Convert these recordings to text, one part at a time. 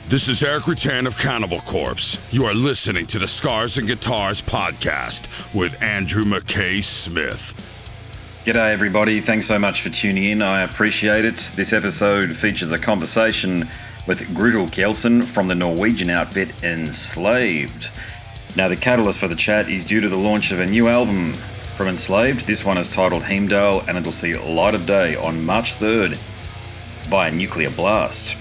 This is Eric Rutan of Cannibal Corpse. You are listening to the Scars and Guitars podcast with Andrew McKay Smith. G'day everybody, thanks so much for tuning in, I appreciate it. This episode features a conversation with Grutle Kjellson from the Norwegian outfit Enslaved. Now the catalyst for the chat is due to the launch of a new album from Enslaved. This one is titled Heimdal and it'll see light of day on March 3rd by a nuclear blast.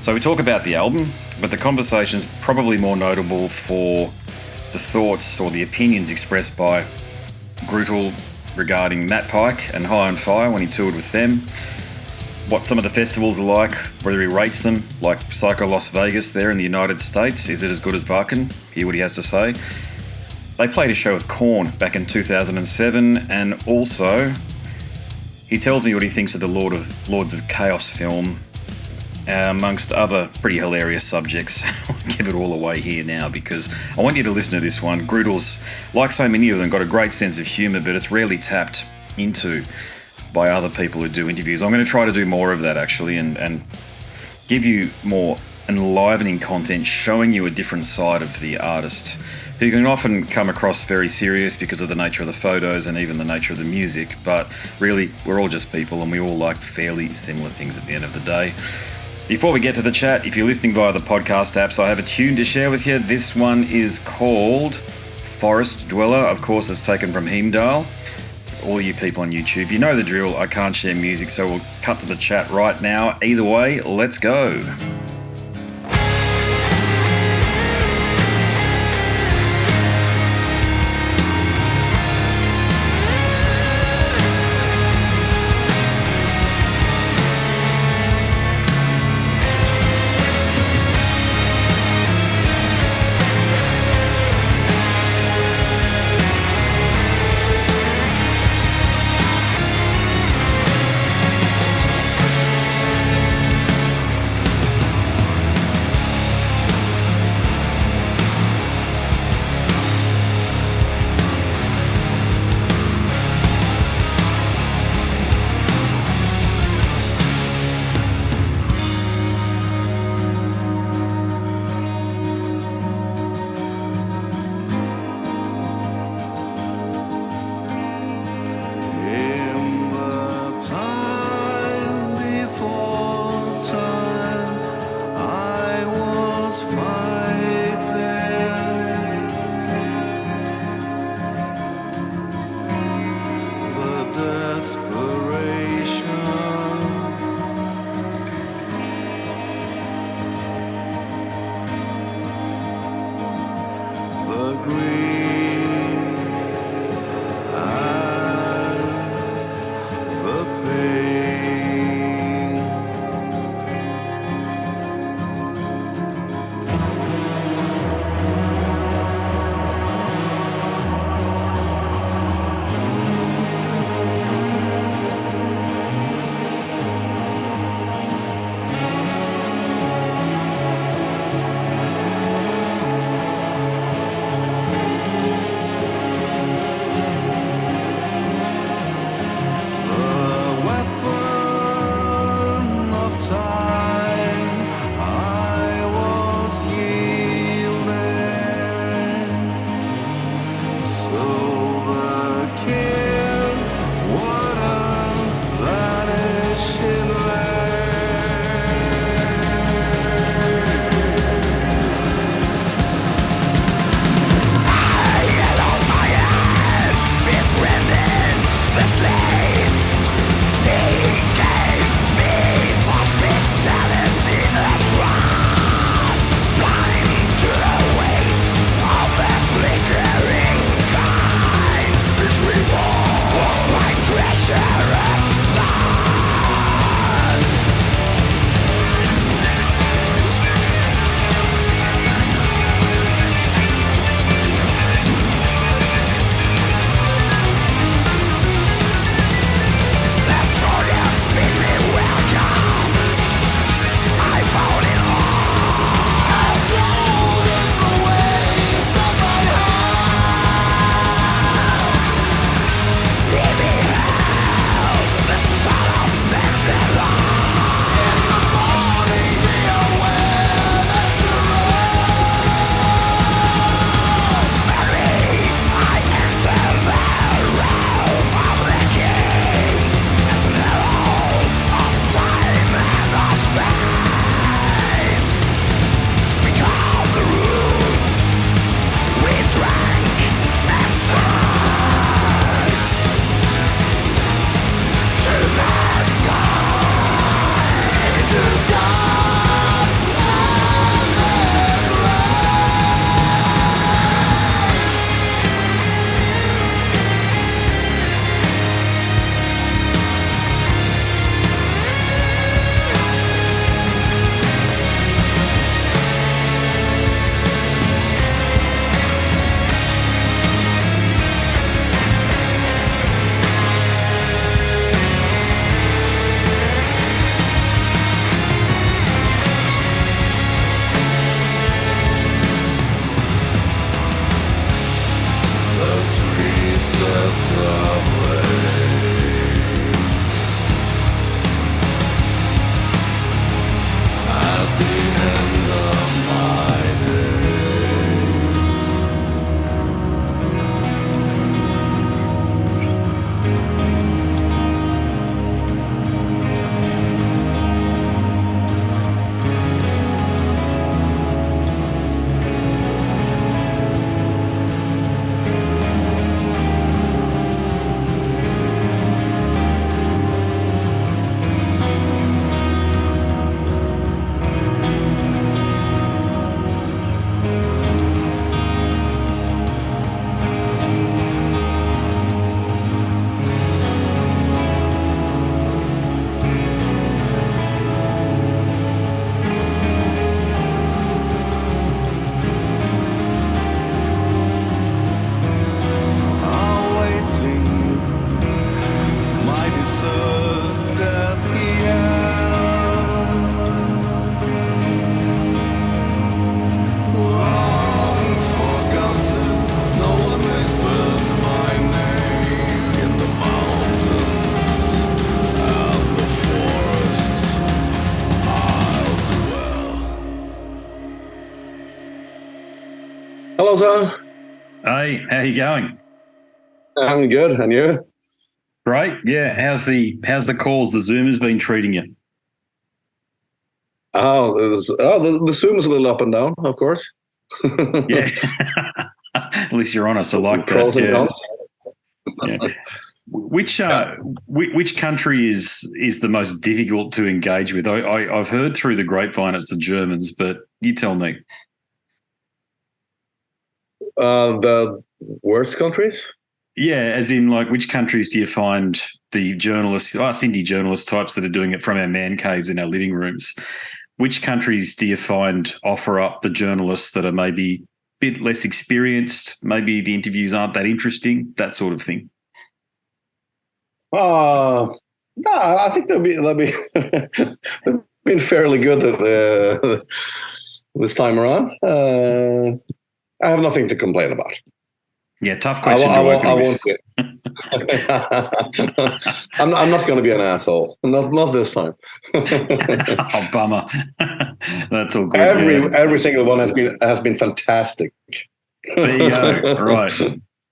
So we talk about the album, but the conversation's probably more notable for the thoughts or the opinions expressed by Grutle regarding Matt Pike and High on Fire when he toured with them, what some of the festivals are like, whether he rates them, like Psycho Las Vegas there in the United States. Is it as good as Wacken? Hear what he has to say. They played a show with Korn back in 2007, and also he tells me what he thinks of the Lords of Chaos film, amongst other pretty hilarious subjects. I'll give it all away here now because I want you to listen to this one. Grutle's, like so many of them, got a great sense of humour, but it's rarely tapped into by other people who do interviews. I'm going to try to do more of that actually and give you more enlivening content, showing you a different side of the artist who can often come across very serious because of the nature of the photos and even the nature of the music, but really we're all just people and we all like fairly similar things at the end of the day. Before we get to the chat, if you're listening via the podcast apps, I have a tune to share with you. This one is called Forest Dweller. Of course, it's taken from Heimdal. All you people on YouTube, you know the drill. I can't share music, so we'll cut to the chat right now. Either way, let's go. Hello, sir. Hey, how you going? I'm good, and you? Great. Yeah. How's the calls? The Zoom has been treating you? The Zoom is a little up and down, of course. Yeah. At least you're honest. I like Pros that. and cons. Yeah. Which country is the most difficult to engage with? I've heard through the grapevine it's the Germans, but you tell me. The worst countries? Yeah, as in, like, which countries do you find the journalists, us indie journalist types that are doing it from our man caves in our living rooms? Which countries do you find offer up the journalists that are maybe a bit less experienced? Maybe the interviews aren't that interesting, that sort of thing. No, I think they've been fairly good at this time around. I have nothing to complain about. Yeah, tough question to open with. I'm not going to be an asshole. Not this time. Oh, bummer. That's all good. Every single one has been fantastic. There you go. Right.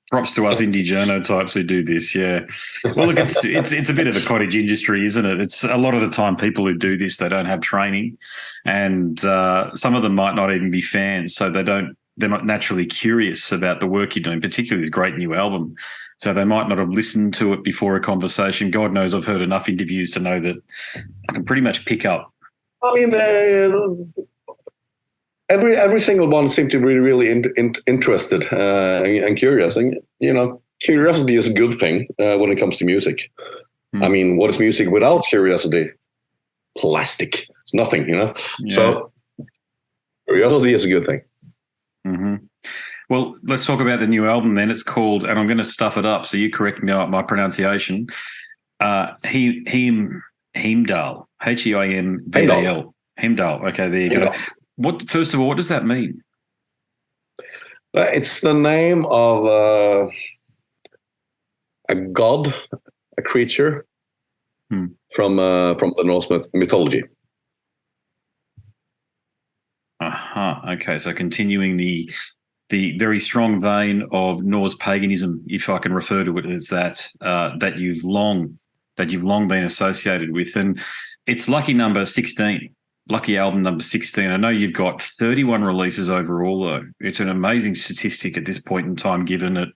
Props to us indie journo types who do this. Yeah. Well, look, it's a bit of a cottage industry, isn't it? It's a lot of the time people who do this, they don't have training, and some of them might not even be fans, so they're not naturally curious about the work you're doing, particularly this great new album. So they might not have listened to it before a conversation. God knows I've heard enough interviews to know that I can pretty much pick up. I mean, every single one seemed to be really interested and curious. And, curiosity is a good thing when it comes to music. I mean, what is music without curiosity? Plastic. It's nothing, Yeah. So curiosity is a good thing. Mm-hmm. Well, let's talk about the new album then. It's called, and I'm going to stuff it up, so you correct me on my pronunciation, Heimdal, Heimdal. Heimdal. Okay, there you go. First of all, what does that mean? It's the name of a god, a creature from the Norse mythology. Okay, so continuing the very strong vein of Norse paganism, if I can refer to it as that, that you've long been associated with, and it's lucky number 16, lucky album number 16. I know you've got 31 releases overall, though. It's an amazing statistic at this point in time, given that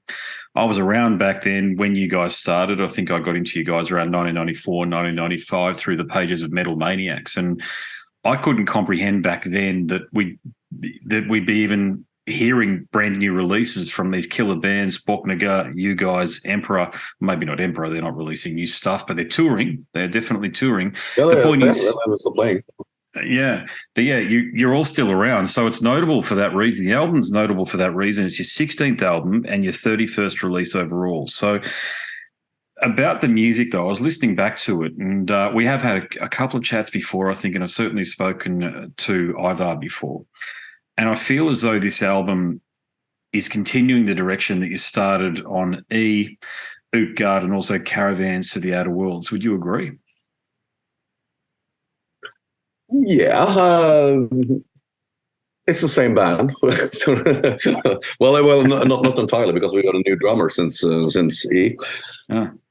I was around back then when you guys started. I think I got into you guys around 1994, 1995 through the pages of Metal Maniacs, and I couldn't comprehend back then that we'd be even hearing brand new releases from these killer bands, Boknaga, you guys, Emperor. Maybe not Emperor, they're not releasing new stuff, but they're touring. They're definitely touring. The point is, you're all still around. So it's notable for that reason. The album's notable for that reason. It's your 16th album and your 31st release overall. So about the music, though, I was listening back to it, and we have had a couple of chats before, I think, and I've certainly spoken to Ivar before. And I feel as though this album is continuing the direction that you started on Utgard, and also Caravans to the Outer Worlds. Would you agree? Yeah. It's the same band. well, not entirely, because we got a new drummer since E.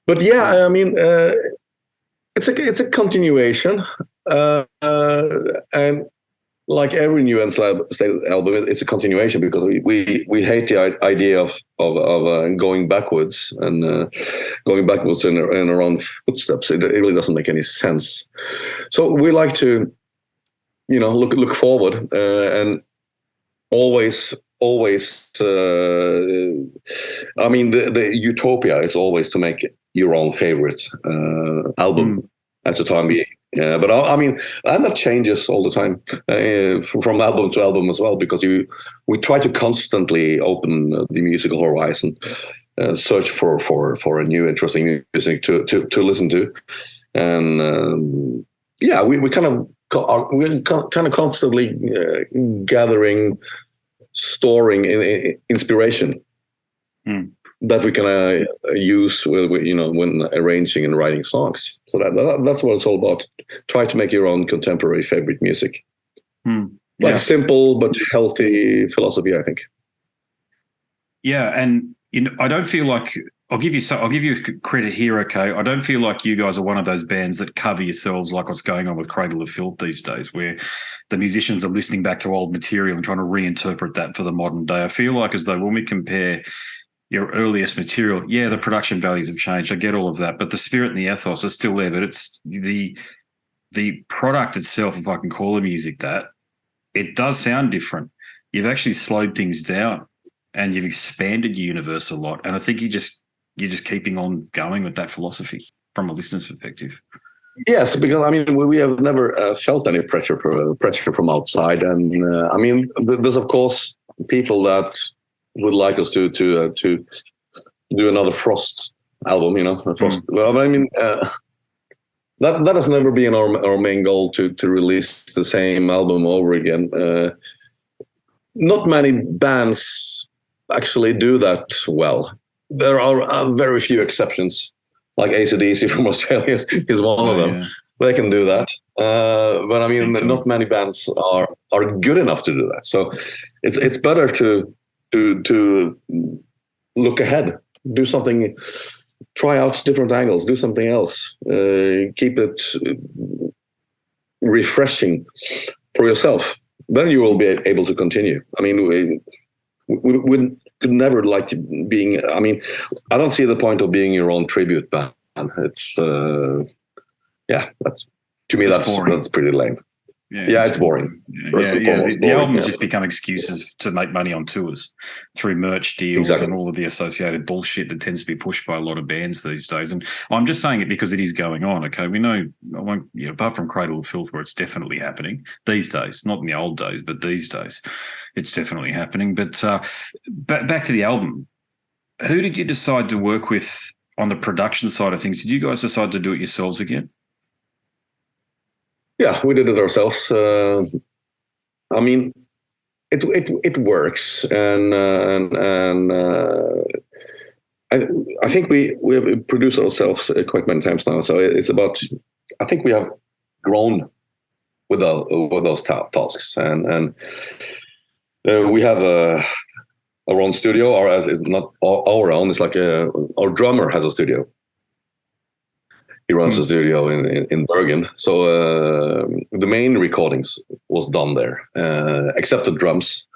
But yeah, I mean, it's a continuation, and like every new Enslaved album, it's a continuation, because we hate the idea of going backwards and going backwards in our own footsteps. It really doesn't make any sense. So we like to, look forward and always. I mean, the utopia is always to make your own favorite album at the time being. Yeah, but I mean, and that changes all the time from album to album as well, because we try to constantly open the musical horizon, search for a new interesting music to listen to, and we kind of constantly gathering, storing inspiration that we can use when arranging and writing songs. So that's what it's all about. Try to make your own contemporary favorite music. Simple but healthy philosophy, I think. Yeah, and I don't feel like I'll give you credit here, okay? I don't feel like you guys are one of those bands that cover yourselves like what's going on with Cradle of Filth these days, where the musicians are listening back to old material and trying to reinterpret that for the modern day. I feel like as though when we compare your earliest material, yeah, the production values have changed. I get all of that, but the spirit and the ethos are still there. But it's the product itself, if I can call the music that, it does sound different. You've actually slowed things down and you've expanded your universe a lot. And I think you're just keeping on going with that philosophy from a listener's perspective. Yes, because I mean we have never felt any pressure from outside, and I mean there's of course people that would like us to do another Frost album, Frost. Well, I mean that has never been our main goal to release the same album over again. Not many bands actually do that well. There are very few exceptions, like AC/DC from Australia is one of them. Yeah. They can do that, but I mean, not many bands are good enough to do that. So it's better to look ahead, do something, try out different angles, do something else, keep it refreshing for yourself. Then you will be able to continue. I mean, we could never like being. I mean, I don't see the point of being your own tribute band. It's that's to me that's pretty lame. Yeah, it's boring. The albums just become excuses to make money on tours through merch deals and all of the associated bullshit that tends to be pushed by a lot of bands these days. And I'm just saying it because it is going on. Okay, we know. Apart from Cradle of Filth, where it's definitely happening these days, not in the old days, but these days, it's definitely happening. But back to the album. Who did you decide to work with on the production side of things? Did you guys decide to do it yourselves again? Yeah, we did it ourselves. I mean, it works, and I think we have produced ourselves quite many times now. So it's about, I think we have grown with those tasks, and we have our own studio. It's not our own. It's like our drummer has a studio. He runs a studio in Bergen. So the main recordings was done there, except the drums.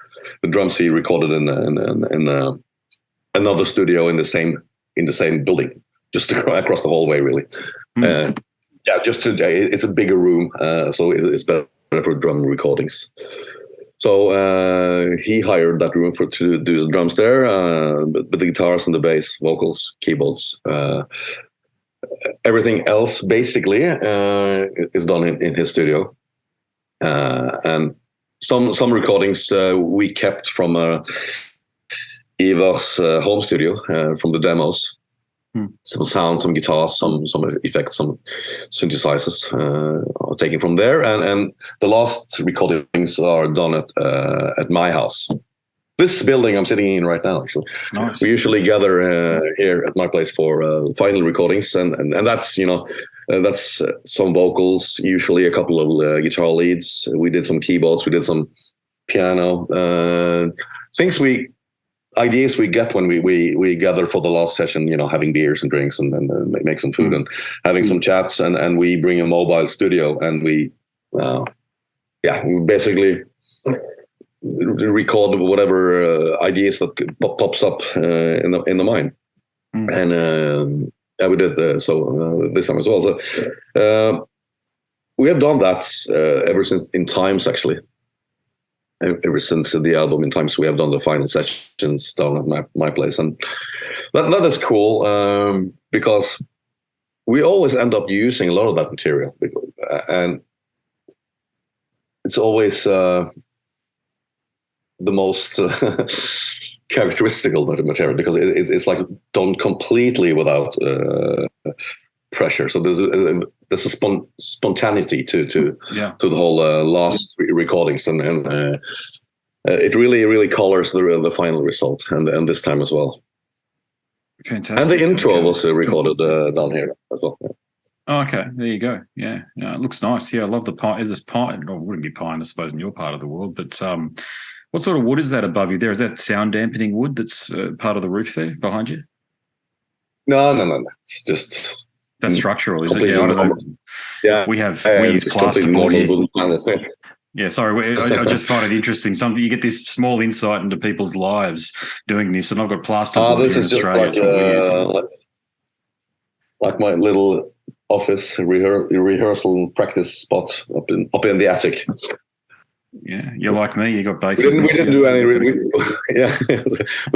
The drums he recorded in another studio in the same building, just across the hallway, really. It's a bigger room, so it's better for drum recordings. So he hired that room to do the drums there, but the guitars and the bass, vocals, keyboards. Everything else basically is done in his studio, and some recordings we kept from Ivar's home studio from the demos. Some sound, some guitars, some effects, some synthesizers are taken from there, and the last recordings are done at my house. This building I'm sitting in right now, actually. Nice. We usually gather here at my place for final recordings, and that's that's some vocals, usually a couple of guitar leads. We did some keyboards, we did some piano, ideas we get when we gather for the last session. Having beers and drinks and make some food and having some chats, and we bring a mobile studio and we basically record whatever ideas that pops up in the mind, and we did so this time as well. So we have done that ever since In Times, actually. Ever since the album In Times, we have done the final sessions down at my place, and that is cool because we always end up using a lot of that material, and it's always the most characteristical material because it's like done completely without pressure. So there's a spontaneity to the whole last recordings, and it really colors the final result, and this time as well. Fantastic. And the intro was recorded down here as well. Yeah. Oh, okay, there you go. Yeah, it looks nice. Yeah, I love the pine. Is this pine? Or wouldn't be pine, I suppose, in your part of the world, but What sort of wood is that above you there? Is that sound dampening wood that's part of the roof there behind you? No. It's just that's structural, is it? Yeah, I don't know. Yeah, we use plasterboard here. Yeah, sorry. I just find it interesting. Something you get this small insight into people's lives doing this, and I've got plasterboard here in Australia. It's what we use. Like my little office rehearsal practice spot up in the attic. Yeah, you're like me. You got basses. We didn't do any. We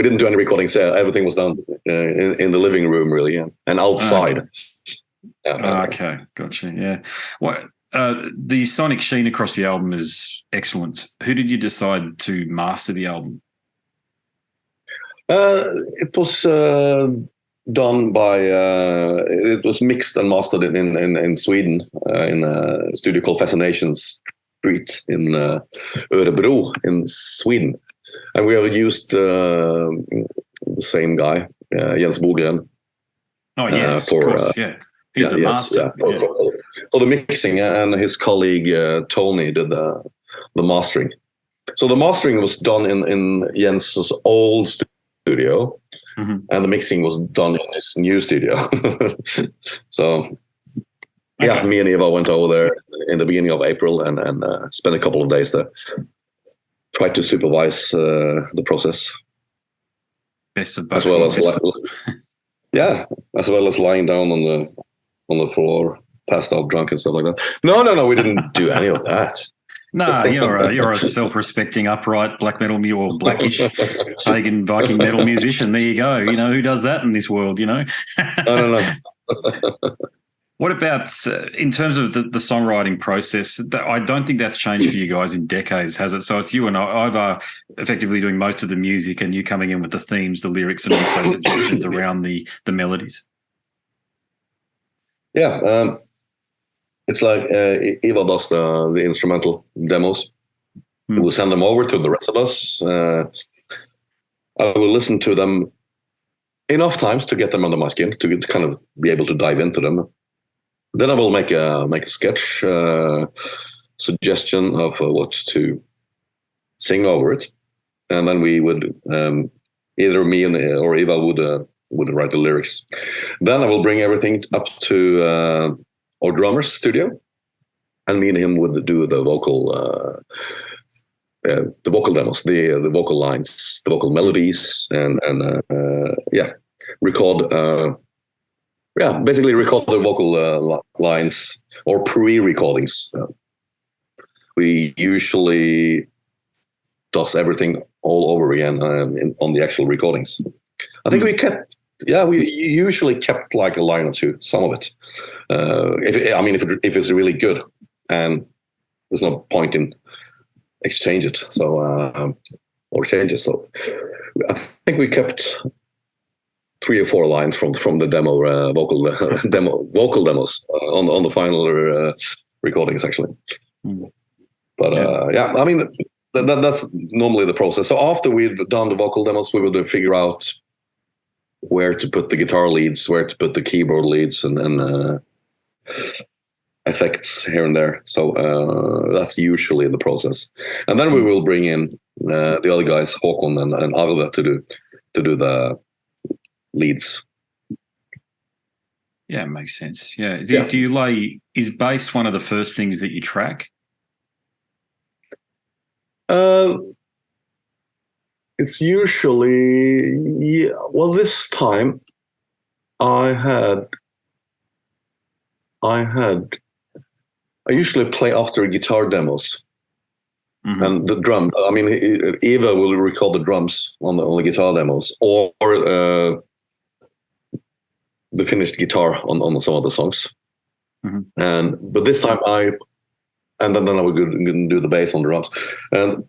didn't do any recordings. Everything was done in the living room, really, and outside. Okay, gotcha. Yeah. What the sonic sheen across the album is excellent. Who did you decide to master the album? It was done by. It was mixed and mastered in Sweden in a studio called Fascinations Street in Örebro in Sweden, and we have used the same guy, Jens Bogren. Oh yes, of course, yeah. He's the master. For the mixing, and his colleague Tony did the mastering. So the mastering was done in Jens's old studio, and the mixing was done in his new studio. So. Yeah, me and Eva went over there in the beginning of April and spent a couple of days there. Tried to supervise the process. Best of both. As well as lying down on the floor, passed out drunk and stuff like that. No, we didn't do any of that. No, you're a self-respecting, upright black metal or blackish pagan Viking metal musician. There you go. You know, who does that in this world, you know? No. What about in terms of the songwriting process? I don't think that's changed for you guys in decades, has it? So it's you and Ivar effectively doing most of the music and you coming in with the themes, the lyrics, and also suggestions around the melodies. Yeah. It's like Ivar does the instrumental demos. We will send them over to the rest of us. I will listen to them enough times to get them under my skin, to kind of be able to dive into them. Then I will make a sketch suggestion of what to sing over it, and then we would either me or Eva would write the lyrics. Then I will bring everything up to our drummer's studio, and me and him would do the vocal demos, the vocal lines, the vocal melodies, and record. Basically record the vocal lines or pre-recordings. We usually does everything all over again on the actual recordings. I think we usually kept like a line or two, some of it. If it's really good, and there's no point in exchange it, or change it. So I think we kept 3 or 4 lines from the demo vocal demos on the final recordings actually. But that's normally the process. So after we've done the vocal demos, we will figure out where to put the guitar leads, where to put the keyboard leads, and effects here and there. So that's usually the process. And then we will bring in the other guys, Håkon and Arve, to do the leads. Yeah, it makes sense. Yeah. Do you is bass one of the first things that you track? It's usually this time I usually play after guitar demos. And the drum. I mean, Eva will record the drums on the guitar demos, or the finished guitar on some of the songs. But this time then I would do the bass on the drums. And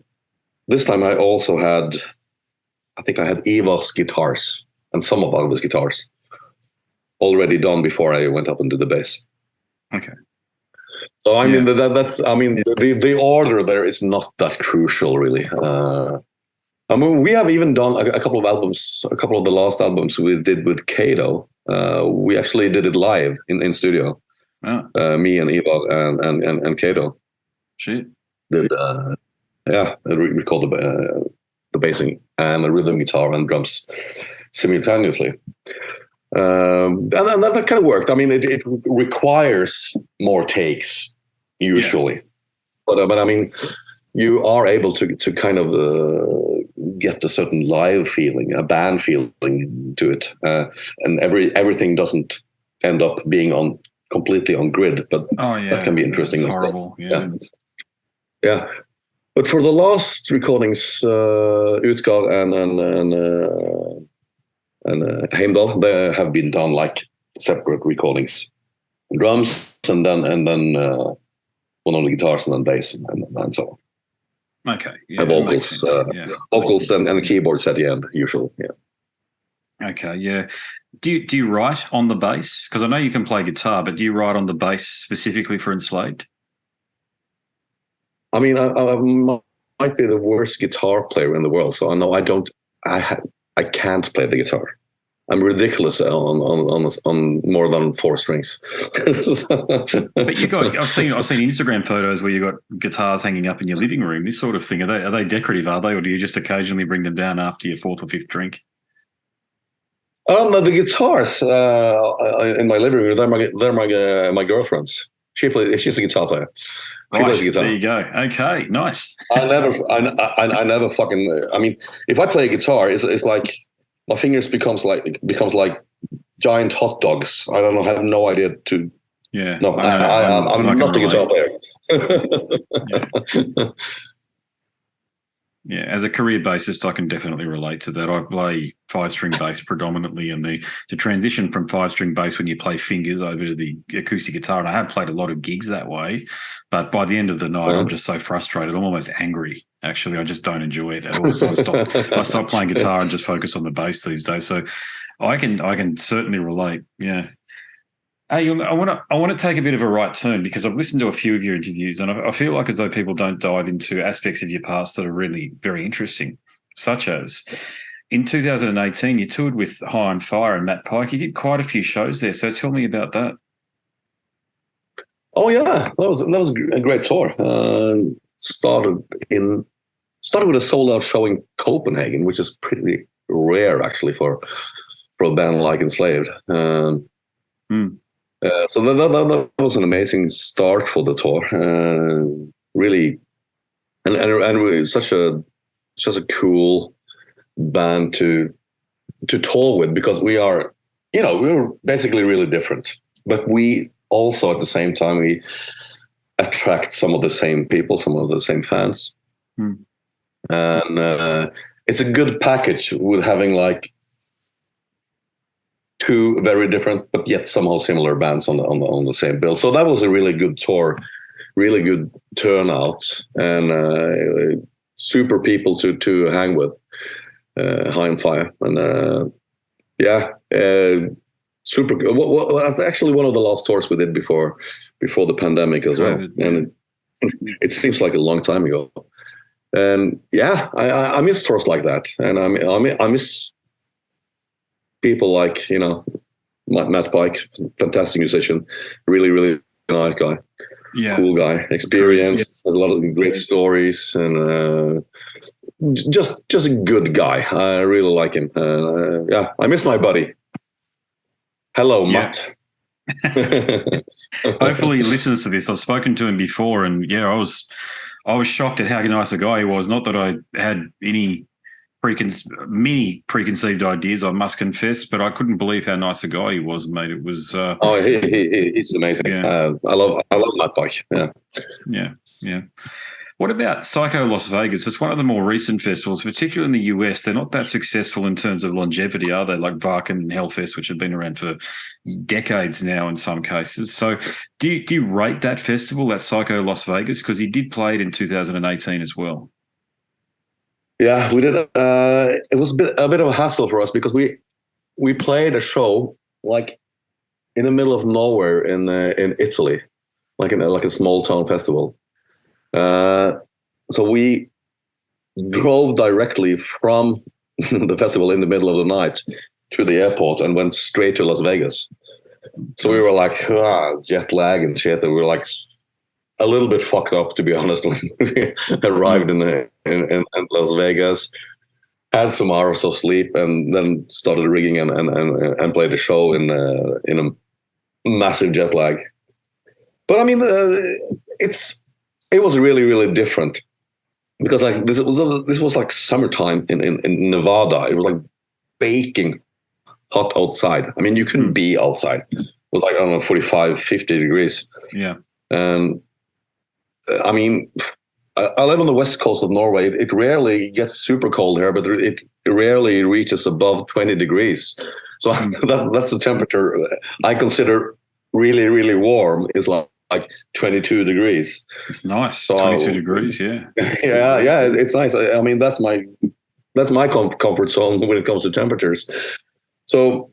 this time I also had Eva's guitars and some of Arve's guitars already done before I went up and did the bass. Okay. So the order there is not that crucial, really. We have even done a couple of albums. A couple of the last albums we did with Kato. We actually did it live in studio. Me and Eva and Kato did record the bassing and the rhythm guitar and drums simultaneously. And that kind of worked. I mean, it requires more takes usually, but I mean, you are able to kind of get a certain live feeling, a band feeling to it, and everything doesn't end up being completely on grid. But that can be interesting. It's horrible. Yeah. But for the last recordings, Utgard and Heimdal, they have been done like separate recordings, drums and then one on the guitars and then bass and so on. Okay, and vocals, vocals and keyboards at the end usually. Yeah. Okay, yeah. Do you write on the bass? Because I know you can play guitar, but do you write on the bass specifically for Enslaved? I mean, I might be the worst guitar player in the world, so I know I can't play the guitar. I'm ridiculous on more than 4 strings. But I've seen Instagram photos where you got guitars hanging up in your living room. This sort of thing. Are they decorative? Are they, or do you just occasionally bring them down after your 4th or 5th drink? The guitars in my living room, they're my girlfriend's. She's a guitar player. She plays the guitar. There you go. Okay, nice. I never fucking. I mean, if I play a guitar, it's like my fingers becomes like giant hot dogs. I don't know. I have no idea to. Yeah. No, I'm not a guitar player. Yeah, as a career bassist, I can definitely relate to that. I play 5-string bass predominantly, and the transition from 5-string bass when you play fingers over to the acoustic guitar, and I have played a lot of gigs that way, but by the end of the night, I'm just so frustrated. I'm almost angry, actually. I just don't enjoy it at all. So I stop playing guitar and just focus on the bass these days. So I can certainly relate, yeah. Hey, I want to take a bit of a right turn because I've listened to a few of your interviews and I feel like as though people don't dive into aspects of your past that are really very interesting, such as in 2018, you toured with High and Fire and Matt Pike. You did quite a few shows there. So tell me about that. Oh yeah, that was a great tour. Started with a sold out show in Copenhagen, which is pretty rare actually for a band like Enslaved. So that was an amazing start for the tour. Really, and really such a cool band to tour with because we were basically really different, but we also at the same time we attract some of the same people, some of the same fans, and it's a good package with having like 2 very different but yet somehow similar bands on the same bill. So that was a really good tour, really good turnout, and super people to hang with. High and Fire, and super. Actually, one of the last tours we did before the pandemic as well, and it seems like a long time ago. And I miss tours like that, and I miss people like, Matt Pike, fantastic musician, really, really nice guy, cool guy, experienced, has a lot of great stories, and just a good guy. I really like him. I miss my buddy. Hello, Matt. Hopefully he listens to this. I've spoken to him before, and I was shocked at how nice a guy he was. Not that I had any many preconceived ideas, I must confess, but I couldn't believe how nice a guy he was, mate. It was he's amazing. I love Matt Pike. Yeah. What about Psycho Las Vegas? It's one of the more recent festivals, particularly in the US. They're not that successful in terms of longevity, are they? Like Varkin and Hellfest, which have been around for decades now in some cases. So do you rate that festival, that Psycho Las Vegas? Because he did play it in 2018 as well. Yeah, we did. It was a bit of a hassle for us because we played a show like in the middle of nowhere in Italy, like a small town festival. So we drove directly from the festival in the middle of the night to the airport and went straight to Las Vegas. So we were like jet lag and shit. And we were like a little bit fucked up, to be honest, when we arrived in Las Vegas. Had some hours of sleep, and then started rigging and played the show in a massive jet lag. But I mean, it was really, really different, because like this was like summertime in Nevada. It was like baking hot outside. I mean, you couldn't be outside. It was like, I don't know, 45, 50 degrees. Yeah. And I mean, I live on the west coast of Norway. It rarely gets super cold here, but it rarely reaches above 20 degrees. So that's the temperature I consider really, really warm, is like 22 degrees. It's nice. So, 22 degrees, yeah. yeah, it's nice. I mean, that's my comfort zone when it comes to temperatures. So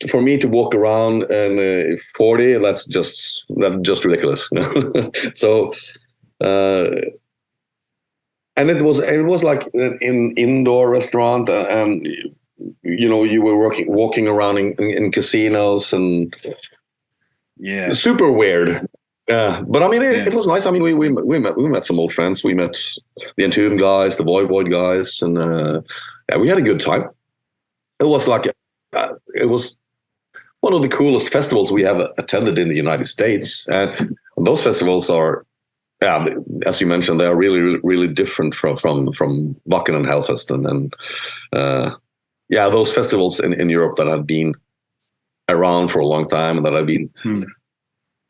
for me to walk around in 40, that's just ridiculous. So, and it was like an indoor restaurant, and you were walking around in casinos, and super weird. But I mean, it was nice. I mean, we met some old friends. We met the Entombed guys, the Void guys, and we had a good time. It was like it was one of the coolest festivals we have attended in the United States, and those festivals are, as you mentioned, they are really, really different from Wacken and Hellfest, and those festivals in Europe that have been around for a long time and that have been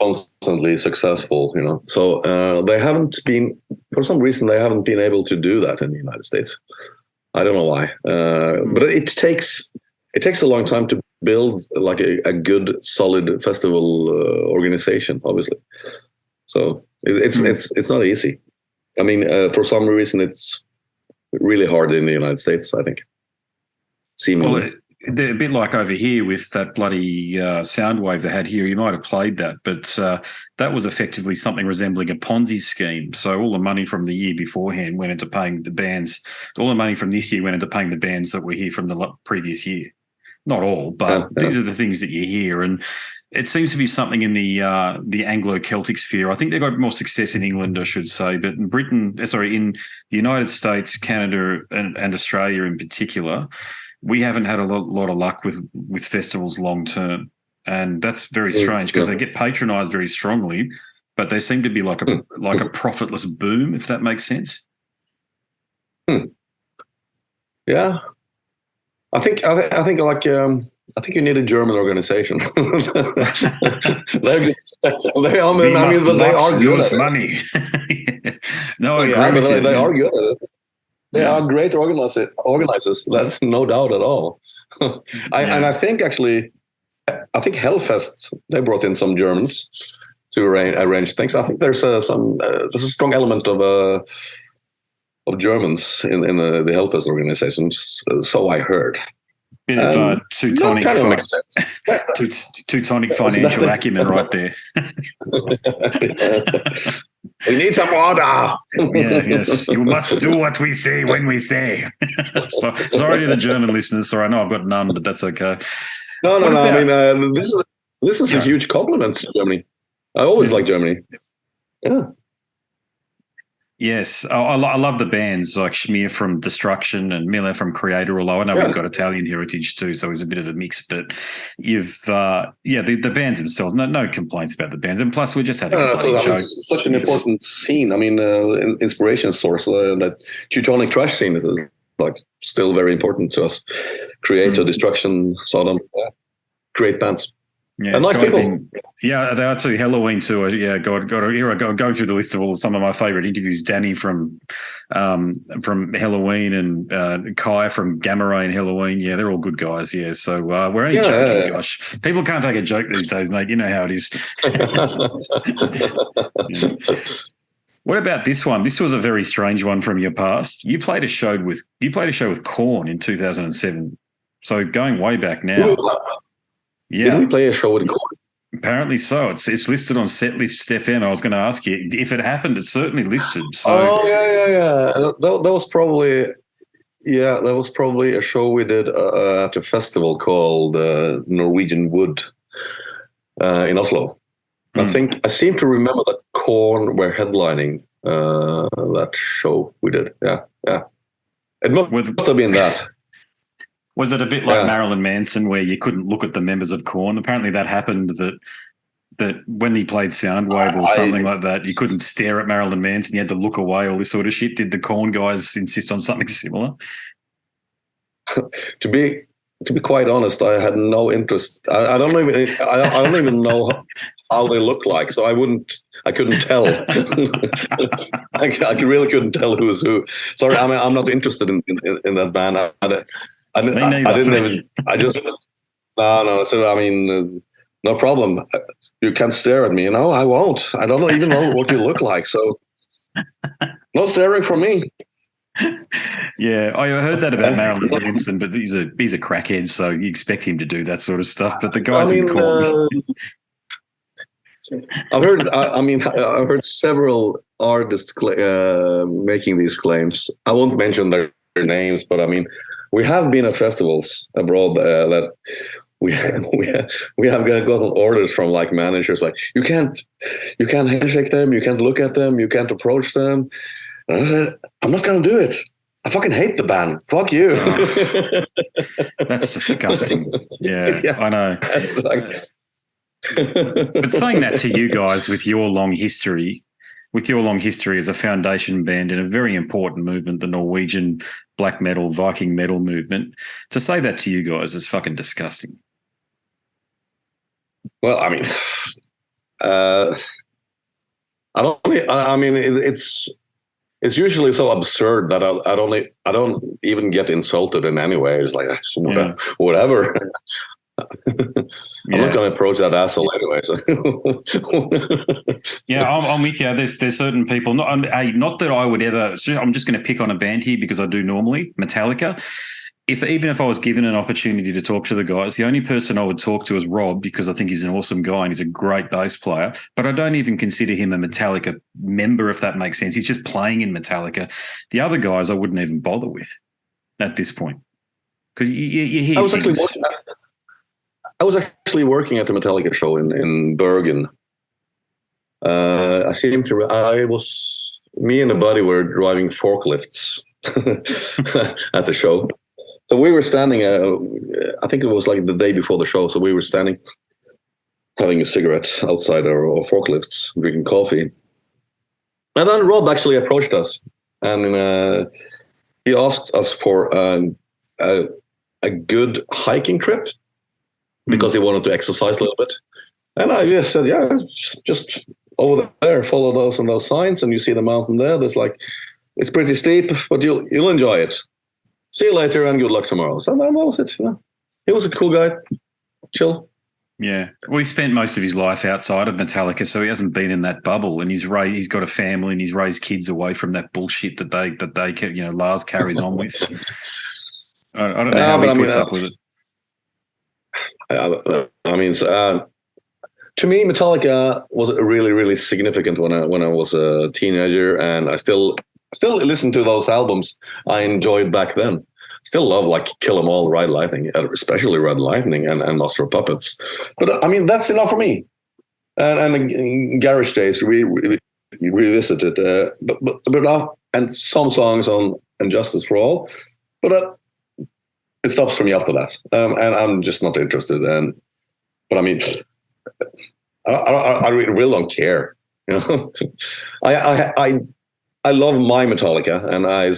constantly successful, So they haven't been, for some reason, they haven't been able to do that in the United States. I don't know why, but it takes a long time to build like a good, solid festival organization, obviously. So it's not easy. I mean, for some reason, it's really hard in the United States, I think. Seemingly. Well, they're a bit like over here with that bloody sound wave they had here. You might have played that, but that was effectively something resembling a Ponzi scheme. So all the money from the year beforehand went into paying the bands. All the money from this year went into paying the bands that were here from the previous year. Not all, but these are the things that you hear. And it seems to be something in the Anglo-Celtic sphere. I think they got more success in England, I should say, but in in the United States, Canada, and Australia in particular, we haven't had a lot of luck with festivals long term, and that's very strange because they get patronised very strongly, but they seem to be like a profitless boom, if that makes sense. Yeah, I think you need a German organization. they are good at money. No, they are good at it. They are great organizers. That's no doubt at all. And I think Hellfest, they brought in some Germans to arrange things. I think there's a strong element of Germans in the Hellfest organization. So I heard. Bit of Teutonic financial acumen right there. We need some water. Yes, you must do what we say when we say. So, sorry to the German listeners. Sorry, I know I've got none, but that's okay. No. I mean, this is a huge compliment to Germany. I always like Germany. Yeah. Yes, I love the bands like Schmier from Destruction and Miller from Creator, although I know he's got Italian heritage too, so he's a bit of a mix. But you've, the bands themselves, no complaints about the bands. And plus, we're just having a show. Such an important scene. I mean, inspiration source, that Teutonic thrash scene is like still very important to us. Creator, Destruction, Sodom, great bands. Yeah, and nice people. They are too. Halloween too. Yeah, going through the list of some of my favourite interviews. Danny from Halloween and Kai from Gamma Ray and Halloween. Yeah, they're all good guys. Yeah, so we're only joking. Gosh, people can't take a joke these days, mate. You know how it is. What about this one? This was a very strange one from your past. You played a show with Korn in 2007. So going way back now. Yeah. Did we play a show with Korn? Apparently so. It's listed on Setlist FM. I was going to ask you if it happened. It's certainly listed. So. Oh yeah. That was probably a show we did at a festival called Norwegian Wood in Oslo. I seem to remember that Korn were headlining that show we did. Yeah. It must have been that. Was it a bit like Marilyn Manson, where you couldn't look at the members of Korn? Apparently, that happened. That when he played Soundwave or something like that, you couldn't stare at Marilyn Manson. You had to look away. All this sort of shit. Did the Korn guys insist on something similar? To be quite honest, I had no interest. I don't even know how they look like, so I couldn't tell. I really couldn't tell who was who. Sorry, I'm not interested in that band. I didn't even. I just no. So I mean, no problem. You can't stare at me. No, I won't. I don't even know what you look like. So no staring from me. Yeah, I heard that about Marilyn Manson, but he's a crackhead, so you expect him to do that sort of stuff. But the guys in Korn. I've heard several artists making these claims. I won't mention their names, but I mean, we have been at festivals abroad that we have gotten orders from like managers like you can't handshake them, you can't look at them, you can't approach them. And I said, I'm not going to do it. I fucking hate the band. Fuck you. Oh, that's disgusting. Yeah, I know. But saying that to you guys with your long history as a foundation band in a very important movement, the Norwegian black metal, Viking metal movement, to say that to you guys is fucking disgusting. Well, I mean, it's usually so absurd that I don't even get insulted in any way. It's like whatever. I'm not going to approach that asshole anyway. So. Yeah, I'm with you. There's certain people. Not that I would ever. I'm just going to pick on a band here because I do normally. Metallica. Even if I was given an opportunity to talk to the guys, the only person I would talk to is Rob because I think he's an awesome guy and he's a great bass player. But I don't even consider him a Metallica member, if that makes sense. He's just playing in Metallica. The other guys I wouldn't even bother with at this point because you hear things. I was actually working at the Metallica show in Bergen. Me and a buddy were driving forklifts at the show. So we were standing, I think it was like the day before the show. So we were standing, having a cigarette outside our forklifts, drinking coffee. And then Rob actually approached us and he asked us for a good hiking trip because he wanted to exercise a little bit. And I said, yeah, just over there, follow those and those signs. And you see the mountain there. It's pretty steep, but you'll enjoy it. See you later and good luck tomorrow. So that was it. Yeah. He was a cool guy. Chill. Yeah. Well, he spent most of his life outside of Metallica, so he hasn't been in that bubble. And he's got a family and he's raised kids away from that bullshit that they Lars carries on with. I don't know how he puts up with it. To me, Metallica was really, really significant when I was a teenager, and I still listen to those albums I enjoyed back then. Still love like Kill 'Em All, Ride Lightning, especially Ride Lightning and Master of Puppets. But I mean, that's enough for me. And Garage Days revisited, and some songs on Injustice for All, but it stops for me after that, and I'm just not interested. But I mean, I really don't care. You know, I love my Metallica, and I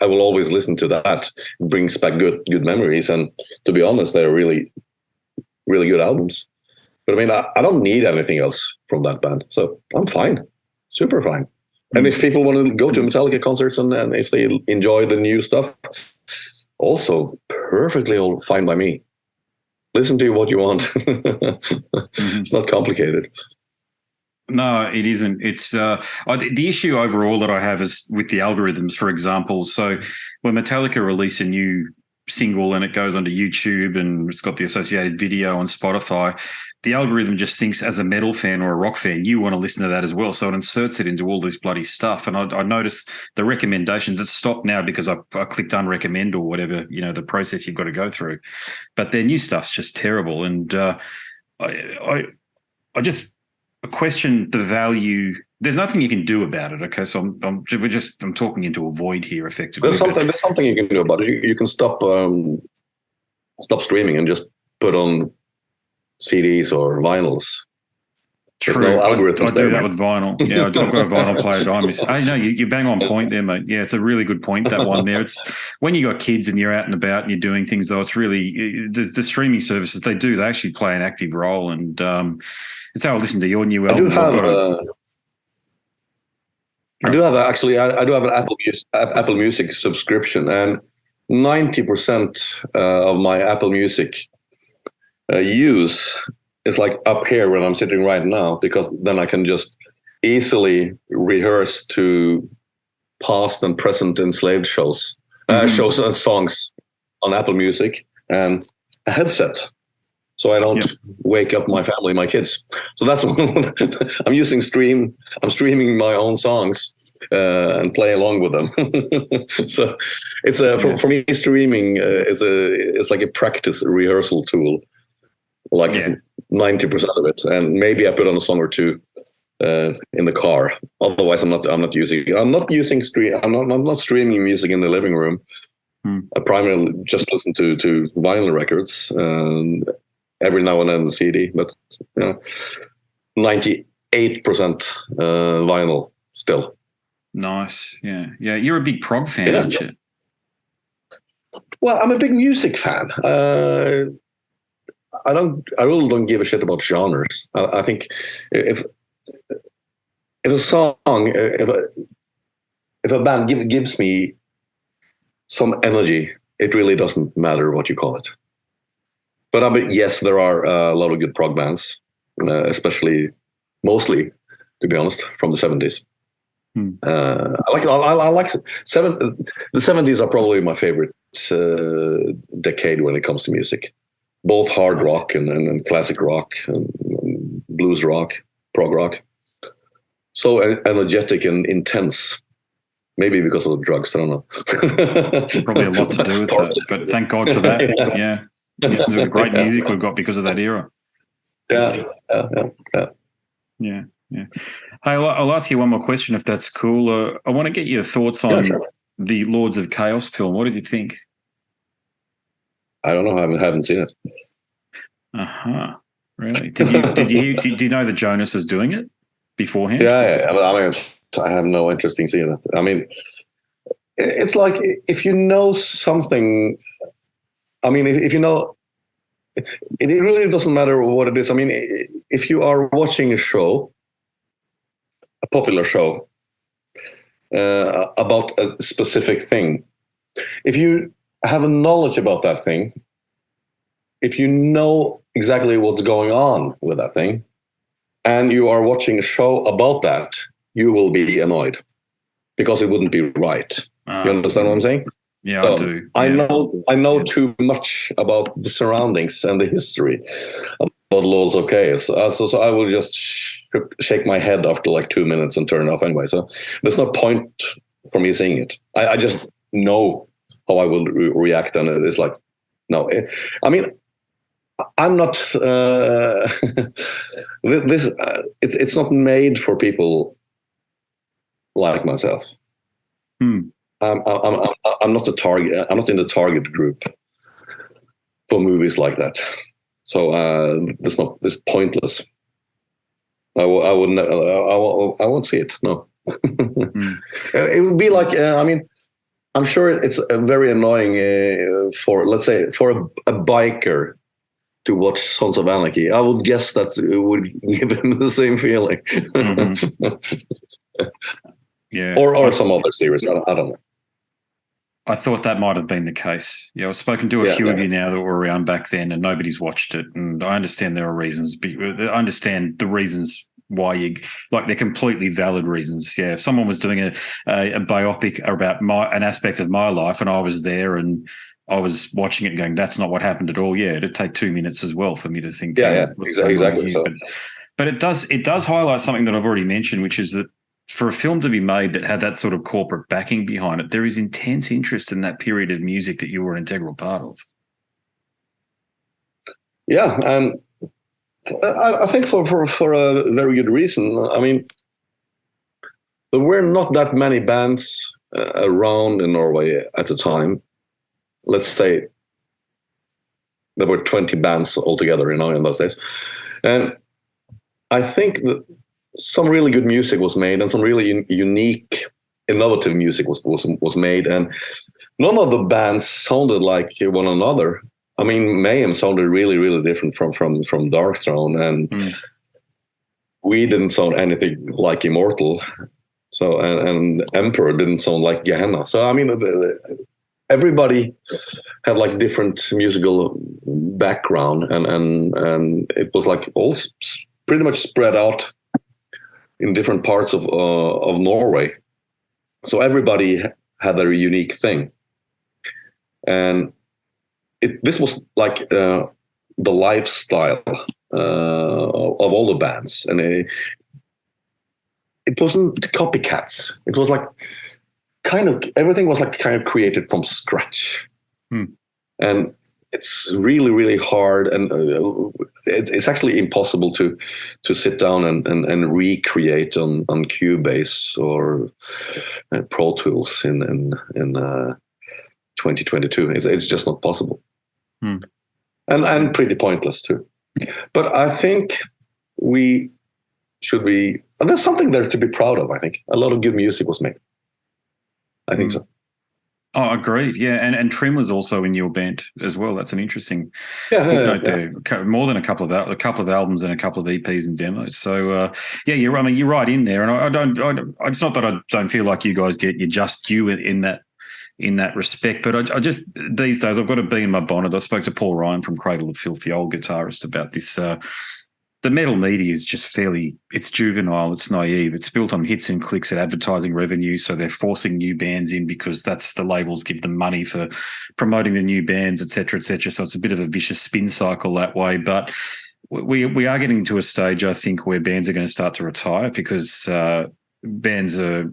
will always listen to that. It brings back good memories, and to be honest, they're really, really good albums. But I mean, I don't need anything else from that band, so I'm fine, super fine. And if people want to go to Metallica concerts and if they enjoy the new stuff, also perfectly fine by me. Listen to what you want. It's not complicated. No, it isn't. It's the issue overall that I have is with the algorithms, for example. So when Metallica release a new single and it goes onto YouTube and it's got the associated video on Spotify, the algorithm just thinks as a metal fan or a rock fan, you want to listen to that as well. So it inserts it into all this bloody stuff. And I noticed the recommendations, it's stopped now because I clicked unrecommend or whatever, the process you've got to go through. But their new stuff's just terrible. And I just question the value There's nothing you can do about it. Okay, so I'm talking into a void here, effectively. There's something you can do about it. You can stop streaming and just put on CDs or vinyls. True. There's no algorithms I do that with vinyl. Yeah, I've got a vinyl player behind me. I know you bang on point there, mate. Yeah, it's a really good point, that one there. It's when you got kids and you're out and about and you're doing things, though, it's really the streaming services, they actually play an active role. And it's how I listen to your new album. I do have an Apple Music subscription, and 90% of my Apple Music use is like up here when I'm sitting right now, because then I can just easily rehearse to past and present Enslaved shows and songs on Apple Music, and a headset, so I don't wake up my family, my kids. So that's I'm streaming my own songs and play along with them. So it's for me, streaming is like a practice rehearsal tool, like 90% of it, and maybe I put on a song or two in the car. Otherwise, I'm not using streaming music in the living room. I primarily just listen to vinyl records, every now and then the CD, but 98% vinyl still. Nice, yeah. You're a big prog fan, aren't you? Well, I'm a big music fan. I really don't give a shit about genres. I think if a song, if a band gives me some energy, it really doesn't matter what you call it. But yes, there are a lot of good prog bands, mostly, to be honest, from the 70s. I like the 70s are probably my favorite decade when it comes to music, both hard rock and classic rock and blues rock, prog rock. So energetic and intense. Maybe because of the drugs, I don't know. Probably a lot to do with that, but thank God for that. Yeah. Listen to the great music we've got because of that era. Yeah. Hey, I'll ask you one more question if that's cool. I want to get your thoughts on the Lords of Chaos film. What did you think? I don't know. I haven't seen it. Really? Did you know that Jonas was doing it beforehand? Yeah. I mean, I have no interest in seeing it. I mean, it's like if you know something. I mean, if you know, it really doesn't matter what it is. I mean, if you are watching a popular show about a specific thing, if you have a knowledge about that thing, if you know exactly what's going on with that thing, and you are watching a show about that, you will be annoyed because it wouldn't be right. You understand what I'm saying? Yeah, I do. I know too much about the surroundings and the history about Lords of Chaos. So I will just shake my head after like 2 minutes and turn it off anyway. So there's no point for me seeing it. I just know how I will react, and it's like, no. I mean, I'm not. It's not made for people like myself. I'm not the target. I'm not in the target group for movies like that. So it's pointless. I won't see it. No. It would be like. I mean, I'm sure it's very annoying for, let's say, for a biker to watch Sons of Anarchy. I would guess that it would give him the same feeling. Yeah. Or some other series. I don't know. I thought that might have been the case. Yeah, I've spoken to a few of you now that were around back then, and nobody's watched it. And I understand there are reasons. I understand the reasons why they're completely valid reasons. Yeah, if someone was doing a biopic about an aspect of my life, and I was there and I was watching it and going, that's not what happened at all. Yeah, it'd take 2 minutes as well for me to think. Exactly. So. But it does highlight something that I've already mentioned, which is that for a film to be made that had that sort of corporate backing behind it, there is intense interest in that period of music that you were an integral part of. Yeah, and I think for a very good reason. I mean, there were not that many bands around in Norway at the time. Let's say there were 20 bands altogether, in those days. And I think that some really good music was made, and some really unique, innovative music was made, and none of the bands sounded like one another. I mean, Mayhem sounded really, really different from Dark Throne, and we didn't sound anything like Immortal. So, and Emperor didn't sound like Gehenna. So, I mean, everybody had like different musical background, and it was like all pretty much spread out in different parts of Norway. So everybody had their unique thing, and this was like the lifestyle of all the bands, and it wasn't copycats. It was like everything was like kind of created from scratch, and it's really, really hard, and it's actually impossible to sit down and recreate on Cubase or Pro Tools in 2022. It's just not possible, and pretty pointless too. But I think we should be. And there's something there to be proud of. I think a lot of good music was made. I think so. Oh, agreed. Yeah, and Trim was also in your band as well. That's an interesting footnote there. More than a couple of albums and a couple of EPs and demos. So you're right in there. And it's not that I don't feel like you guys get you in that respect, but I just these days I've got to be in my bonnet. I spoke to Paul Ryan from Cradle of Filth, the old guitarist, about this. The metal media is just it's juvenile, it's naive, it's built on hits and clicks and advertising revenue, so they're forcing new bands in because that's the labels give them money for promoting the new bands, et cetera, et cetera. So it's a bit of a vicious spin cycle that way. But we are getting to a stage, I think, where bands are going to start to retire because bands are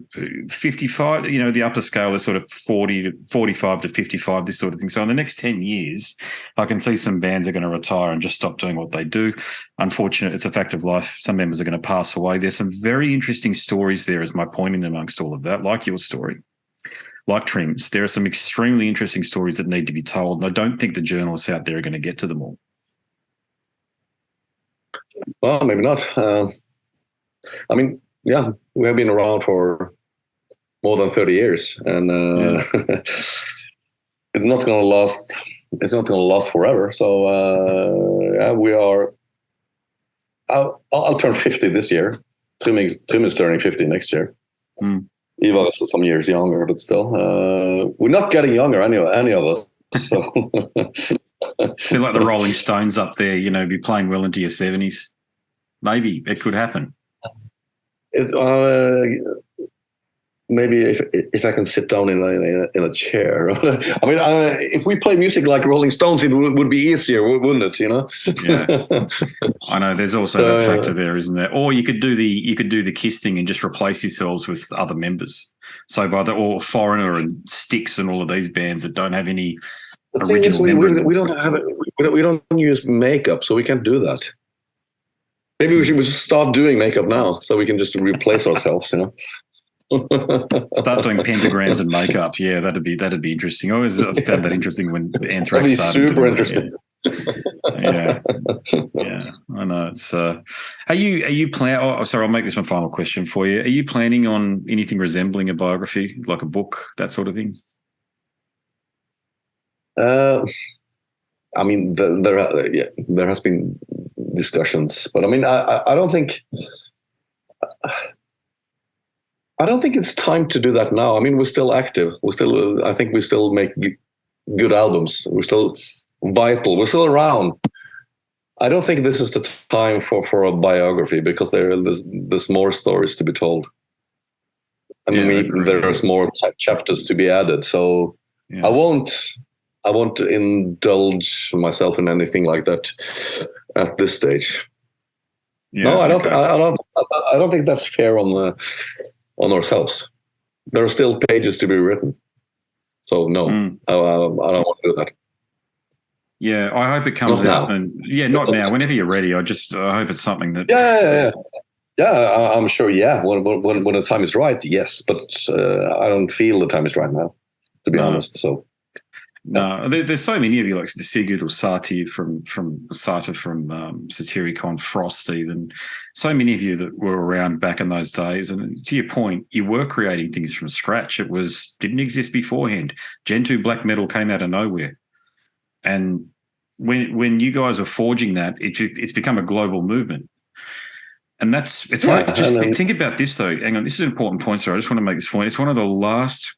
55, the upper scale is sort of 40 to 45 to 55, this sort of thing. So in the next 10 years, I can see some bands are going to retire and just stop doing what they do. Unfortunately, it's a fact of life. Some members are going to pass away. There's some very interesting stories there, is my point in amongst all of that, like your story, like Trim's. There are some extremely interesting stories that need to be told, and I don't think the journalists out there are going to get to them all. Well, maybe not. I mean, yeah, we have been around for more than 30 years, and it's not going to last. It's not going to last forever. So we are. I'll turn 50 this year. Trim is turning 50 next year. Eva is some years younger, but still, we're not getting younger. Any of us. So, feel like the Rolling Stones up there. Be playing well into your 70s. Maybe it could happen. Maybe if I can sit down in a chair. I mean, if we play music like Rolling Stones, it would be easier, wouldn't it? Yeah, I know. There's also that factor there, isn't there? Or you could do the Kiss thing and just replace yourselves with other members. So or Foreigner and Styx and all of these bands that don't have any original. We don't have it. We don't use makeup, so we can't do that. Maybe we should just start doing makeup now, so we can just replace ourselves. Start doing pentagrams and makeup. Yeah, that'd be interesting. I always found that interesting when Anthrax started. Super interesting. Yeah, I know. It's. Are you planning? Oh, sorry, I'll make this my final question for you. Are you planning on anything resembling a biography, like a book, that sort of thing? I mean, there has been discussions, but I mean, I don't think it's time to do that now. I mean, we're still active. I think we still make good albums. We're still vital. We're still around. I don't think this is the time for a biography because there's more stories to be told. I mean, there's more chapters to be added. So I won't indulge myself in anything like that at this stage. Yeah, no, I don't think that's fair on ourselves. There are still pages to be written. So no, I don't want to do that. Yeah, I hope it comes out. And not now. Whenever you're ready, I hope it's something that. Yeah, I'm sure. Yeah, when the time is right, yes. But I don't feel the time is right now, to be honest. So. No, there's so many of you, like Sigurd or Sati from Satyricon, Frost even. So many of you that were around back in those days. And to your point, you were creating things from scratch. It didn't exist beforehand. Gen 2 black metal came out of nowhere. And when you guys are forging that, it's become a global movement. And think about this though. Hang on, this is an important point, sir. I just want to make this point. It's one of the last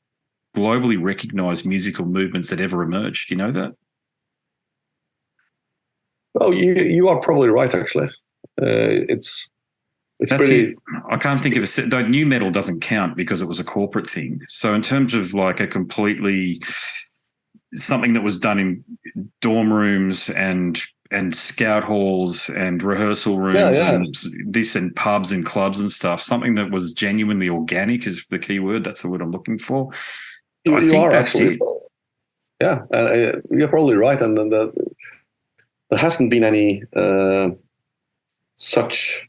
globally recognized musical movements that ever emerged. You know that? Oh, you are probably right. Actually, it's pretty. I can't think of though. New metal doesn't count because it was a corporate thing. So in terms of like a completely something that was done in dorm rooms and scout halls and rehearsal rooms and this and pubs and clubs and stuff, something that was genuinely organic is the key word. That's the word I'm looking for. I think that's it. Yeah, you're probably right, and there hasn't been any such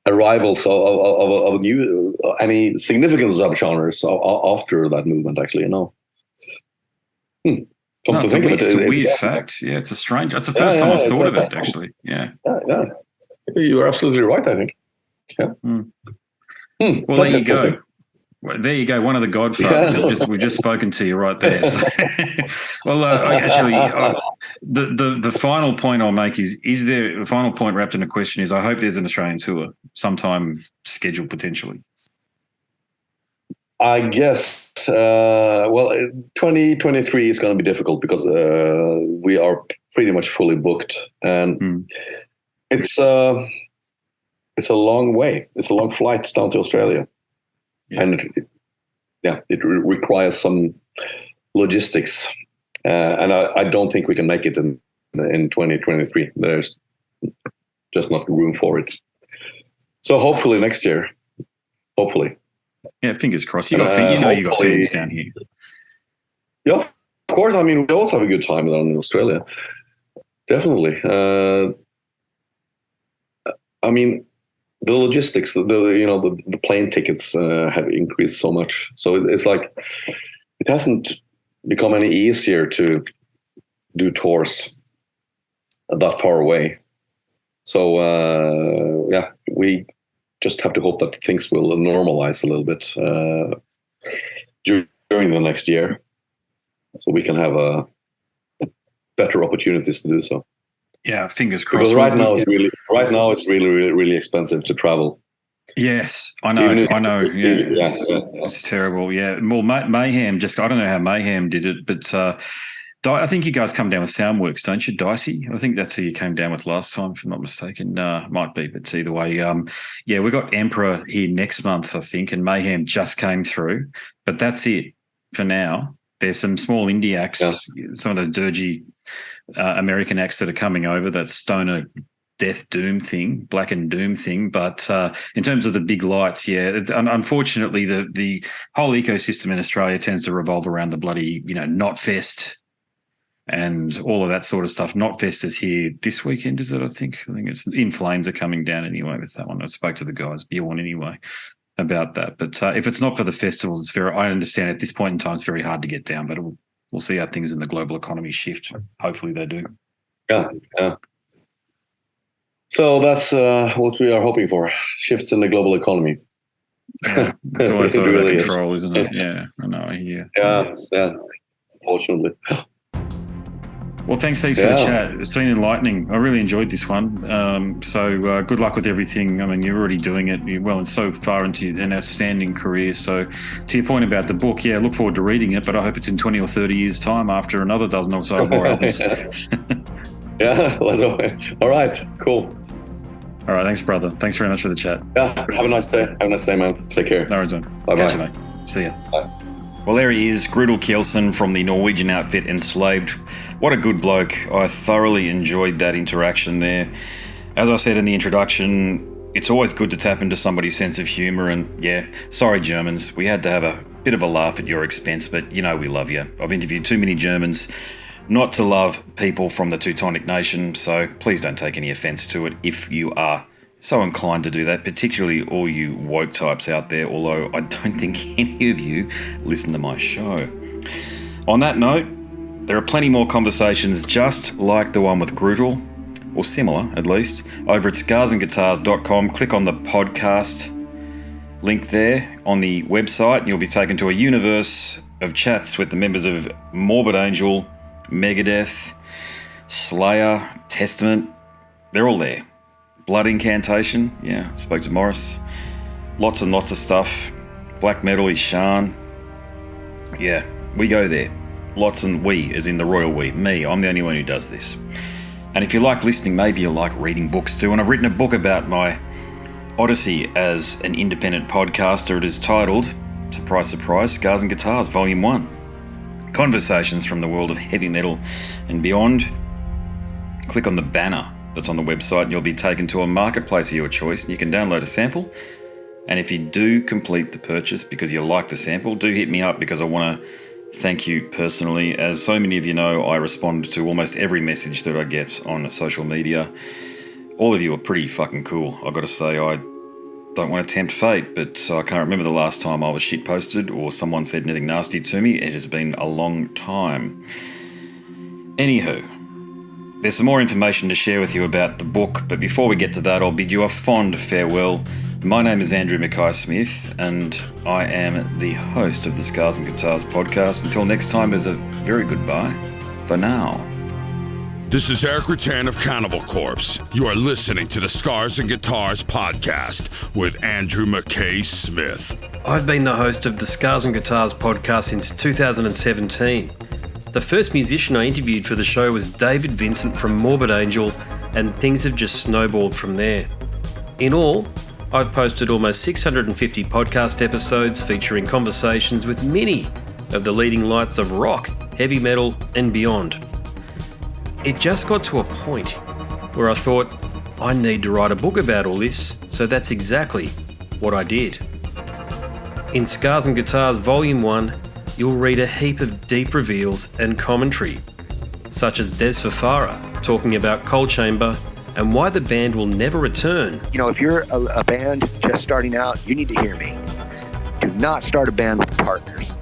arrivals of new any significant subgenres after that movement. Actually, Come to think of it, it's a weird fact. Yeah, it's the first time I've thought of it. Actually, yeah. You are absolutely right. I think. Yeah. Well, there you go. Well, there you go. One of the godfathers. We've just spoken to you right there. So, well, the final point I'll make is there a final point wrapped in a question is I hope there's an Australian tour sometime scheduled potentially. I guess, 2023 is going to be difficult because we are pretty much fully booked, and it's a long way. It's a long flight down to Australia. Yeah. And it requires some logistics, and I don't think we can make it in 2023. There's just not room for it. So hopefully next year. Hopefully. Yeah, fingers crossed. You got fans down here. Yeah, of course. I mean, we also have a good time down in Australia. Definitely. I mean. The logistics, the plane tickets have increased so much. So it's like it hasn't become any easier to do tours that far away. So we just have to hope that things will normalize a little bit during the next year, so we can have better opportunities to do so. Yeah, fingers crossed. Because right now it's really expensive to travel. Yes, I know. Yeah, it's terrible. Yeah, well, Mayhem I don't know how Mayhem did it, but I think you guys come down with Soundworks, don't you, Dicey? I think that's who you came down with last time, if I'm not mistaken. Might be, but either way, we got Emperor here next month, I think, and Mayhem just came through, but that's it for now. There's some small indie acts, some of those dirgy American acts that are coming over, that stoner death doom thing, black and doom thing. But in terms of the big lights, unfortunately, the whole ecosystem in Australia tends to revolve around the bloody, Knotfest and all of that sort of stuff. Knotfest is here this weekend, is it? I think it's In Flames are coming down anyway with that one. I spoke to the guys, Bjorn anyway, about that. But if it's not for the festivals, I understand at this point in time it's very hard to get down, but we'll see how things in the global economy shift. Hopefully they do. Yeah. So that's what we are hoping for, shifts in the global economy. Yeah, it's always out of control, isn't it? Yeah, I know. Yeah, unfortunately. Well, thanks heaps for the chat. It's been enlightening. I really enjoyed this one. So good luck with everything. I mean, you're already doing it. You're well and so far into an outstanding career. So to your point about the book, look forward to reading it, but I hope it's in 20 or 30 years' time after another dozen or so more albums. Yeah, all right, cool. All right, thanks, brother. Thanks very much for the chat. Yeah, have a nice day. Man. Take care. No worries, man. Bye-bye. Catch you, mate. See ya. Bye. Well, there he is, Grutle Kjellson from the Norwegian outfit Enslaved. What a good bloke. I thoroughly enjoyed that interaction there. As I said in the introduction, it's always good to tap into somebody's sense of humour, and sorry Germans, we had to have a bit of a laugh at your expense, but we love you. I've interviewed too many Germans not to love people from the Teutonic Nation, so please don't take any offence to it if you are so inclined to do that, particularly all you woke types out there, although I don't think any of you listen to my show. On that note, there are plenty more conversations just like the one with Grutle, or similar at least, over at scarsandguitars.com. Click on the podcast link there on the website and you'll be taken to a universe of chats with the members of Morbid Angel, Megadeth, Slayer, Testament. They're all there. Blood Incantation, yeah, spoke to Morris. Lots and lots of stuff. Black Metal, Ishan. Yeah, we go there. Lots, and we, as in the royal we. Me, I'm the only one who does this. And if you like listening, maybe you like reading books too. And I've written a book about my odyssey as an independent podcaster. It is titled, surprise, surprise, Scars and Guitars, Volume 1. Conversations from the world of heavy metal and beyond. Click on the banner that's on the website and you'll be taken to a marketplace of your choice and you can download a sample. And if you do complete the purchase because you like the sample, do hit me up because I want to thank you personally. As so many of you know, I respond to almost every message that I get on social media. All of you are pretty fucking cool. I've got to say, I don't want to tempt fate, but I can't remember the last time I was shitposted or someone said anything nasty to me. It has been a long time. Anywho, there's some more information to share with you about the book, but before we get to that, I'll bid you a fond farewell. My name is Andrew Mackay-Smith, and I am the host of the Scars and Guitars podcast. Until next time, is a very goodbye for now. This is Eric Rattan of Cannibal Corpse. You are listening to the Scars and Guitars podcast with Andrew Mackay-Smith. I've been the host of the Scars and Guitars podcast since 2017. The first musician I interviewed for the show was David Vincent from Morbid Angel, and things have just snowballed from there. In all, I've posted almost 650 podcast episodes featuring conversations with many of the leading lights of rock, heavy metal, and beyond. It just got to a point where I thought, I need to write a book about all this, so that's exactly what I did. In Scars and Guitars Volume 1, you'll read a heap of deep reveals and commentary, such as Des Fafara talking about Cold Chamber and why the band will never return. You know, if you're a band just starting out, you need to hear me. Do not start a band with partners.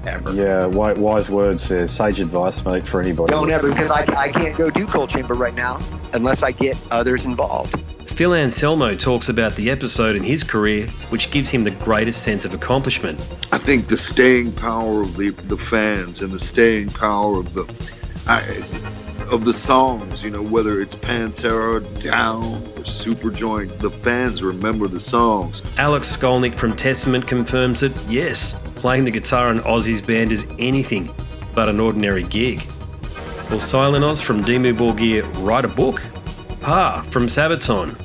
Ever. Yeah, wise words there. Sage advice, mate, for anybody. Don't ever, because I can't go do Cold Chamber right now unless I get others involved. Phil Anselmo talks about the episode in his career which gives him the greatest sense of accomplishment. I think the staying power of the fans and the staying power of the songs, you know, whether it's Pantera, Down, or Superjoint, the fans remember the songs. Alex Skolnick from Testament confirms that, yes, playing the guitar in Ozzy's band is anything but an ordinary gig. Will Silent Oz from Dimmu Borgir write a book? Pa from Sabaton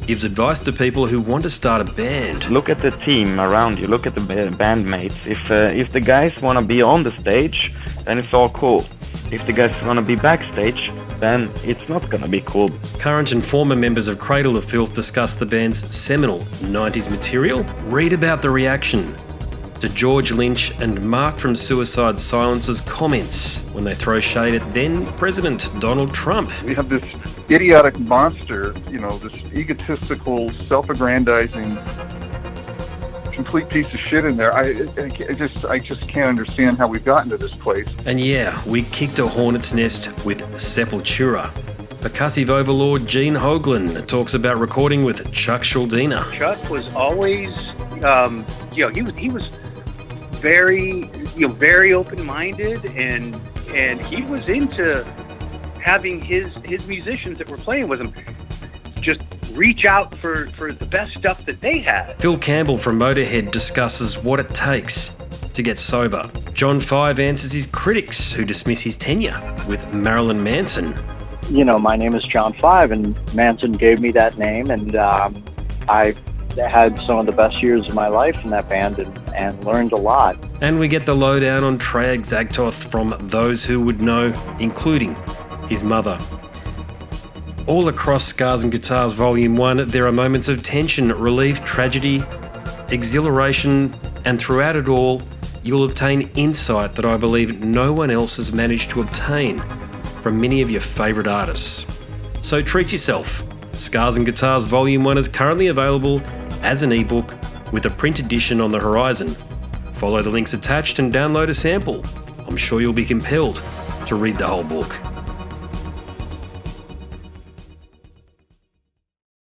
gives advice to people who want to start a band. Look at the team around you, look at the bandmates. If the guys want to be on the stage, then it's all cool. If the guys want to be backstage, then it's not going to be cool. Current and former members of Cradle of Filth discuss the band's seminal 90s material. Read about the reaction to George Lynch and Mark from Suicide Silence's comments when they throw shade at then President Donald Trump. We have this idiotic monster, you know, this egotistical, self-aggrandizing, complete piece of shit in there. I just can't understand how we've gotten to this place. And yeah, we kicked a hornet's nest with Sepultura. Percussive overlord Gene Hoglan talks about recording with Chuck Schuldiner. Chuck was always, he was very open-minded, and he was into having his musicians that were playing with him just reach out for the best stuff that they had. Phil Campbell from Motorhead discusses what it takes to get sober. John Five answers his critics who dismiss his tenure with Marilyn Manson. You know, my name is John Five, and Manson gave me that name, and I had some of the best years of my life in that band and learned a lot. And we get the lowdown on Treyarch Zagtoth from those who would know, including his mother. All across Scars and Guitars Volume 1, there are moments of tension, relief, tragedy, exhilaration, and throughout it all, you'll obtain insight that I believe no one else has managed to obtain from many of your favourite artists. So treat yourself Scars and Guitars Volume 1 is currently available as an ebook with a print edition on the horizon. Follow the links attached and download a sample. I'm sure you'll be compelled to read the whole book.